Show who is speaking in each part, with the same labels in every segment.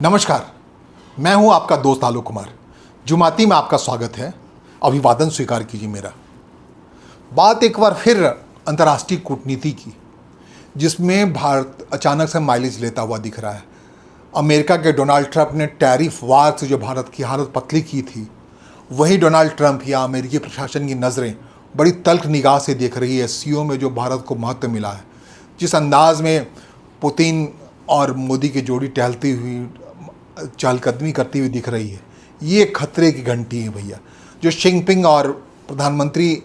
Speaker 1: नमस्कार, मैं हूं आपका दोस्त आलोक कुमार। जुमाती में आपका स्वागत है। अभिवादन स्वीकार कीजिए मेरा। बात एक बार फिर अंतर्राष्ट्रीय कूटनीति की, जिसमें भारत अचानक से माइलेज लेता हुआ दिख रहा है। अमेरिका के डोनाल्ड ट्रंप ने टैरिफ वार से जो भारत की हालत पतली की थी, वही डोनाल्ड ट्रंप या अमेरिकी प्रशासन की नज़रें बड़ी तल्ख निगाह से देख रही है एससीओ में जो भारत को महत्व मिला है। जिस अंदाज में पुतिन और मोदी की जोड़ी टहलती हुई चहलकदमी करती हुई दिख रही है, ये खतरे की घंटी है भैया। जो जिनपिंग और प्रधानमंत्री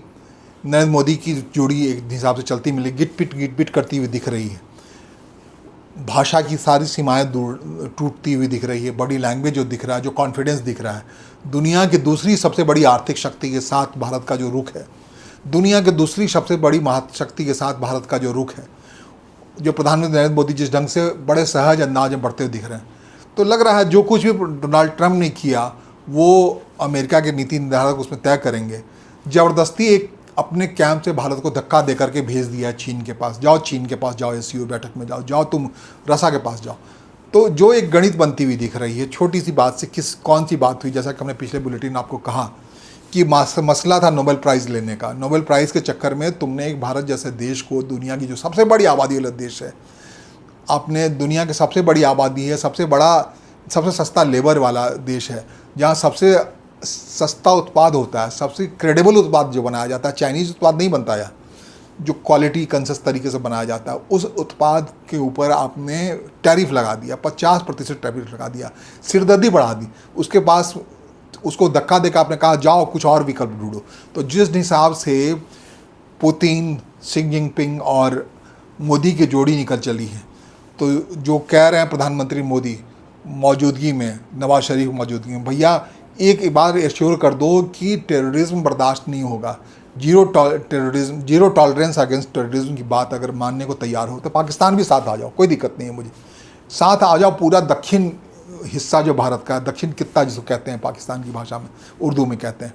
Speaker 1: नरेंद्र मोदी की जोड़ी एक हिसाब से चलती मिली गिट पिट करती हुई दिख रही है। भाषा की सारी सीमाएं टूटती हुई दिख रही है। बॉडी लैंग्वेज जो दिख रहा है, जो कॉन्फिडेंस दिख रहा है, दुनिया की दूसरी सबसे बड़ी आर्थिक शक्ति के साथ भारत का जो रुख है, दुनिया की दूसरी सबसे बड़ी महाशक्ति के साथ भारत का जो रुख है, जो प्रधानमंत्री नरेंद्र मोदी जिस ढंग से बड़े सहज अंदाज में बढ़ते हुए दिख रहे हैं, तो लग रहा है जो कुछ भी डोनाल्ड ट्रंप ने किया वो अमेरिका के नीति निर्धारक उसमें तय करेंगे। ज़बरदस्ती एक अपने कैंप से भारत को धक्का दे करके भेज दिया है चीन के पास। जाओ चीन के पास जाओ, एससीओ बैठक में जाओ तुम रसा के पास जाओ। तो जो एक गणित बनती हुई दिख रही है, छोटी सी बात से कौन सी बात हुई। जैसा कि हमने पिछले बुलेटिन आपको कहा कि मसला था नोबेल प्राइज़ लेने का। नोबेल प्राइज़ के चक्कर में तुमने एक भारत जैसे देश को, दुनिया की जो सबसे बड़ी आबादी वाला देश है, आपने दुनिया की सबसे बड़ी आबादी है, सबसे सस्ता लेबर वाला देश है, जहाँ सबसे सस्ता उत्पाद होता है, सबसे क्रेडिबल उत्पाद जो बनाया जाता है, चाइनीज़ उत्पाद नहीं बनता है, जो क्वालिटी कंसियस तरीके से बनाया जाता है, उस उत्पाद के ऊपर आपने टैरिफ लगा दिया, 50% टैरिफ लगा दिया, सिरदर्दी बढ़ा दी। उसके पास उसको धक्का देकर आपने कहा जाओ कुछ और विकल्प ढूंढो। तो जिस हिसाब से पुतिन, शी जिनपिंग और मोदी की जोड़ी निकल चली है, तो जो कह रहे हैं प्रधानमंत्री मोदी मौजूदगी में, नवाज शरीफ मौजूदगी में, भैया एक बार एश्योर कर दो कि टेररिज्म बर्दाश्त नहीं होगा। जीरो टॉलरेंस अगेंस्ट टेररिज्म की बात अगर मानने को तैयार हो तो पाकिस्तान भी साथ आ जाओ, कोई दिक्कत नहीं है मुझे। साथ आ जाओ, पूरा दक्षिण हिस्सा जो भारत का, दक्षिण कित्ता जिसको कहते हैं पाकिस्तान की भाषा में, उर्दू में कहते हैं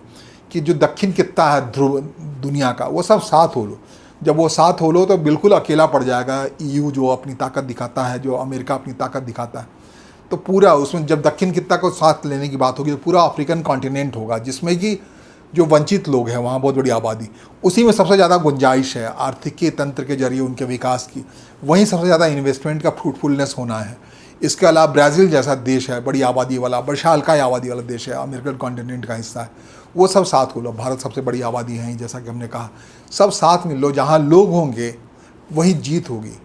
Speaker 1: कि जो दक्षिण कित्ता है ध्रुव दुनिया का, वो सब साथ हो लो। जब वो साथ हो लो तो बिल्कुल अकेला पड़ जाएगा ईयू जो अपनी ताकत दिखाता है, जो अमेरिका अपनी ताकत दिखाता है। तो पूरा उसमें जब दक्षिण कित्ता को साथ लेने की बात होगी तो पूरा अफ्रीकन कॉन्टिनेंट होगा, जिसमें कि जो वंचित लोग हैं वहाँ बहुत बड़ी आबादी, उसी में सबसे ज़्यादा गुंजाइश है आर्थिक तंत्र के जरिए उनके विकास की। वहीं सबसे ज़्यादा इन्वेस्टमेंट का फ्रूटफुलनेस होना है। इसके अलावा ब्राज़ील जैसा देश है, बड़ी आबादी वाला, विशालकाय आबादी वाला देश है, अमेरिकन कॉन्टिनेंट का हिस्सा है, वो सब साथ हो लो। भारत सबसे बड़ी आबादी है, जैसा कि हमने कहा, सब साथ मिल लो। जहाँ लोग होंगे वही जीत होगी,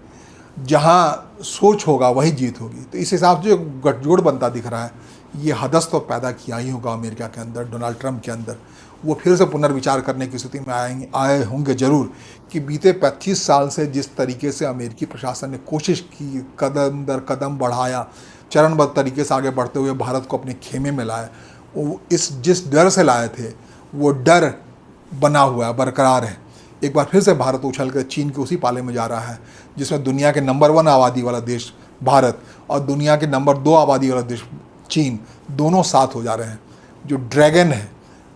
Speaker 1: जहाँ सोच होगा वही जीत होगी। तो इस हिसाब से जो गठजोड़ बनता दिख रहा है, ये हदस तो पैदा किया ही होगा अमेरिका के अंदर, डोनाल्ड ट्रंप के अंदर। वो फिर से पुनर्विचार करने की स्थिति में आए होंगे ज़रूर कि बीते 25 साल से जिस तरीके से अमेरिकी प्रशासन ने कोशिश की, कदम दर कदम बढ़ाया, चरणबद्ध तरीके से आगे बढ़ते हुए भारत को अपने खेमे में लाया, वो जिस डर से लाए थे वो डर बना हुआ है, बरकरार है। एक बार फिर से भारत उछल कर चीन के उसी पाले में जा रहा है, जिसमें दुनिया के नंबर 1 आबादी वाला देश भारत और दुनिया के नंबर 2 आबादी वाला देश चीन, दोनों साथ हो जा रहे हैं। जो ड्रैगन है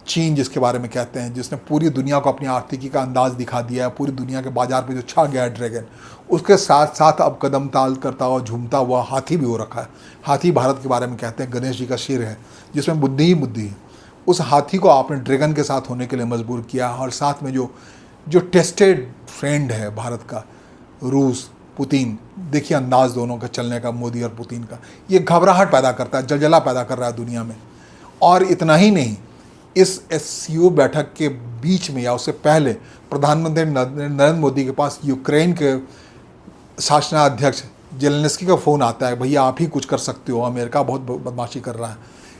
Speaker 1: चीन, जिसके बारे में कहते हैं, जिसने पूरी दुनिया को अपनी आर्थिकी का अंदाज़ दिखा दिया है, पूरी दुनिया के बाजार पे जो छा गया है ड्रैगन, उसके साथ साथ अब कदम ताल करता हुआ, झूमता हुआ हाथी भी हो रखा है। हाथी भारत के बारे में कहते हैं गणेश जी का शेर है, जिसमें बुद्धि ही बुद्धि है। उस हाथी को आपने ड्रैगन के साथ होने के लिए मजबूर किया। और साथ में जो टेस्टेड फ्रेंड है भारत का, रूस, पुतिन, देखिए अंदाज दोनों का चलने का, मोदी और पुतिन का, ये घबराहट पैदा करता है, जलजला पैदा कर रहा है दुनिया में। और इतना ही नहीं, इस एससीओ बैठक के बीच में या उससे पहले प्रधानमंत्री नरेंद्र मोदी के पास यूक्रेन के शासनाध्यक्ष जेलेंस्की का फ़ोन आता है, भैया आप ही कुछ कर सकते हो, अमेरिका बहुत बदमाशी कर रहा है,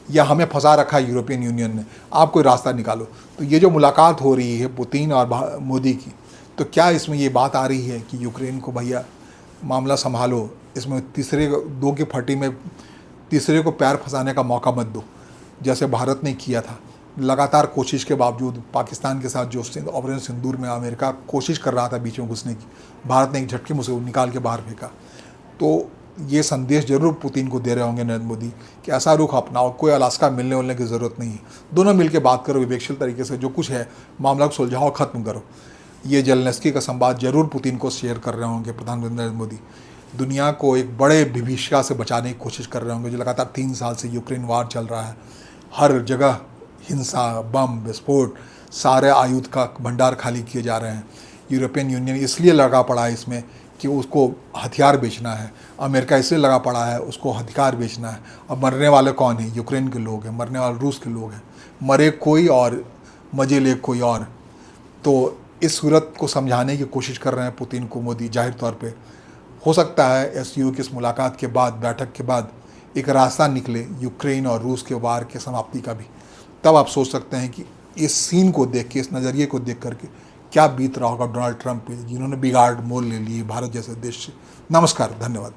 Speaker 1: या हमें फंसा रखा है यूरोपियन यूनियन ने, आप कोई रास्ता निकालो। तो ये जो मुलाकात हो रही है पुतिन और मोदी की, तो क्या इसमें ये बात आ रही है कि यूक्रेन को भैया मामला संभालो, इसमें दो की फटी में तीसरे को पैर फंसाने का मौका मत दो, जैसे भारत ने किया था। लगातार कोशिश के बावजूद पाकिस्तान के साथ जो ऑपरेशन सिंदूर में अमेरिका कोशिश कर रहा था बीच में घुसने की, भारत ने एक झटके में उसे निकाल के बाहर फेंका। तो ये संदेश जरूर पुतिन को दे रहे होंगे नरेंद्र मोदी कि ऐसा रुख अपनाओ, कोई अलास्का मिलने उलने की ज़रूरत नहीं है, दोनों मिलकर बात करो, विवेकशील तरीके से जो कुछ है मामला को सुलझाओ, ख़त्म करो। ये जेलेंस्की का संवाद जरूर पुतिन को शेयर कर रहे होंगे प्रधानमंत्री नरेंद्र मोदी। दुनिया को एक बड़े विभीषिका से बचाने की कोशिश कर रहे होंगे, जो लगातार 3 साल से यूक्रेन वार चल रहा है। हर जगह हिंसा, बम विस्फोट, सारे आयुध का भंडार खाली किए जा रहे हैं। यूरोपियन यूनियन इसलिए लगा पड़ा है इसमें कि उसको हथियार बेचना है। अमेरिका इसलिए लगा पड़ा है, उसको हथियार बेचना है। अब मरने वाले कौन हैं? यूक्रेन के लोग हैं, मरने वाले रूस के लोग हैं। मरे कोई और मजे ले कोई और। तो इस सूरत को समझाने की कोशिश कर रहे हैं पुतिन को मोदी जाहिर तौर पे। हो सकता है एससीओ की इस मुलाकात के बाद, बैठक के बाद एक रास्ता निकले यूक्रेन और रूस के वार के समाप्ति का भी। तब आप सोच सकते हैं कि इस सीन को देख के, इस नज़रिए को देख करके क्या बीत रहा होगा डोनाल्ड ट्रंप पे, जिन्होंने बिगाड़ मोल ले लिए भारत जैसे देश से। नमस्कार, धन्यवाद।